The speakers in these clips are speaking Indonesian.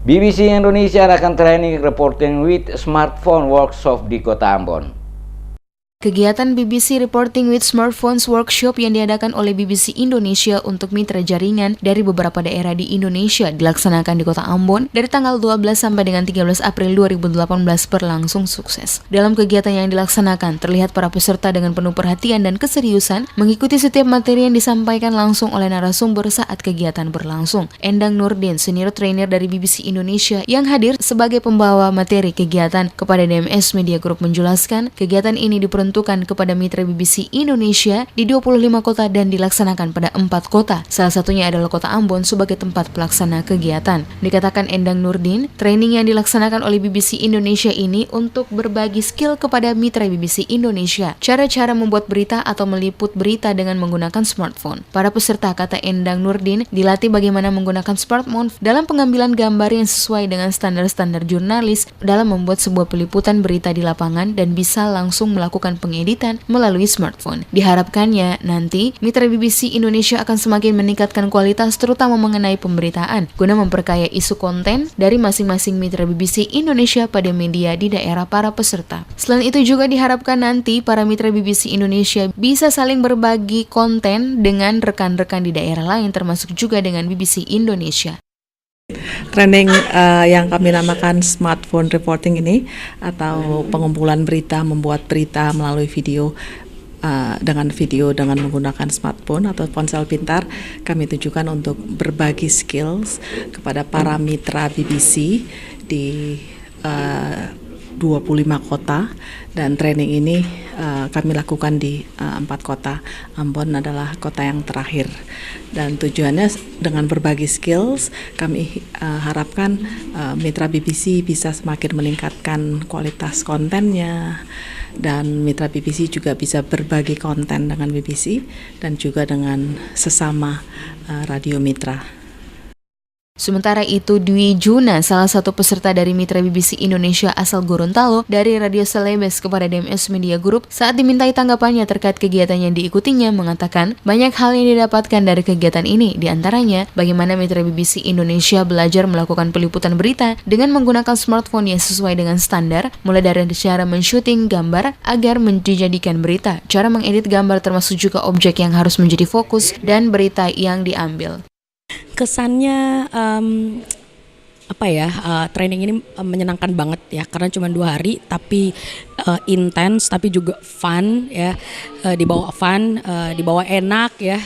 BBC Indonesia akan training reporting with smartphone workshop di Kota Ambon. Kegiatan BBC Reporting with Smartphones Workshop yang diadakan oleh BBC Indonesia untuk mitra jaringan dari beberapa daerah di Indonesia dilaksanakan di Kota Ambon dari tanggal 12 sampai dengan 13 April 2018 berlangsung sukses. Dalam kegiatan yang dilaksanakan, terlihat para peserta dengan penuh perhatian dan keseriusan mengikuti setiap materi yang disampaikan langsung oleh narasumber saat kegiatan berlangsung. Endang Nurdin, senior trainer dari BBC Indonesia yang hadir sebagai pembawa materi kegiatan kepada DMS Media Group menjelaskan, kegiatan ini diperuntukkan kepada mitra BBC Indonesia di 25 kota dan dilaksanakan pada 4 kota. Salah satunya adalah Kota Ambon sebagai tempat pelaksana kegiatan. Dikatakan Endang Nurdin, training yang dilaksanakan oleh BBC Indonesia ini untuk berbagi skill kepada mitra BBC Indonesia, cara-cara membuat berita atau meliput berita dengan menggunakan smartphone. Para peserta, kata Endang Nurdin, dilatih bagaimana menggunakan smartphone dalam pengambilan gambar yang sesuai dengan standar-standar jurnalis dalam membuat sebuah peliputan berita di lapangan dan bisa langsung melakukan pengeditan melalui smartphone. Diharapkannya nanti mitra BBC Indonesia akan semakin meningkatkan kualitas terutama mengenai pemberitaan guna memperkaya isu konten dari masing-masing mitra BBC Indonesia pada media di daerah para peserta. Selain itu juga diharapkan nanti para mitra BBC Indonesia bisa saling berbagi konten dengan rekan-rekan di daerah lain termasuk juga dengan BBC Indonesia. Training yang kami namakan smartphone reporting ini atau pengumpulan berita, membuat berita melalui video dengan menggunakan smartphone atau ponsel pintar, kami tujukan untuk berbagi skills kepada para mitra BBC di 25 kota, dan training ini kami lakukan di 4 kota. Ambon adalah kota yang terakhir, dan tujuannya dengan berbagi skills kami harapkan mitra BBC bisa semakin meningkatkan kualitas kontennya, dan mitra BBC juga bisa berbagi konten dengan BBC dan juga dengan sesama radio mitra. Sementara itu, Dwi Juna, salah satu peserta dari mitra BBC Indonesia asal Gorontalo dari Radio Celebes kepada DMS Media Group saat dimintai tanggapannya terkait kegiatan yang diikutinya, mengatakan banyak hal yang didapatkan dari kegiatan ini, diantaranya bagaimana mitra BBC Indonesia belajar melakukan peliputan berita dengan menggunakan smartphone yang sesuai dengan standar, mulai dari cara men-syuting gambar agar dijadikan berita, cara mengedit gambar termasuk juga objek yang harus menjadi fokus dan berita yang diambil. Kesannya training ini menyenangkan banget ya, karena cuma 2 hari tapi intens, tapi juga fun ya, dibawa fun, dibawa enak ya,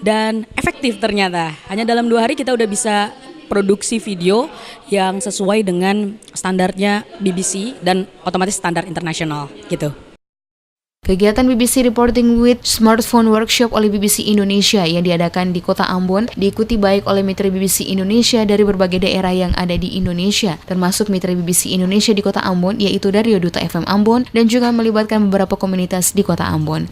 dan efektif ternyata. Hanya dalam 2 hari kita udah bisa produksi video yang sesuai dengan standarnya BBC dan otomatis standar internasional gitu. Kegiatan BBC Reporting with Smartphone Workshop oleh BBC Indonesia yang diadakan di Kota Ambon diikuti baik oleh mitra BBC Indonesia dari berbagai daerah yang ada di Indonesia, termasuk mitra BBC Indonesia di Kota Ambon yaitu dari Radio Duta FM Ambon dan juga melibatkan beberapa komunitas di Kota Ambon.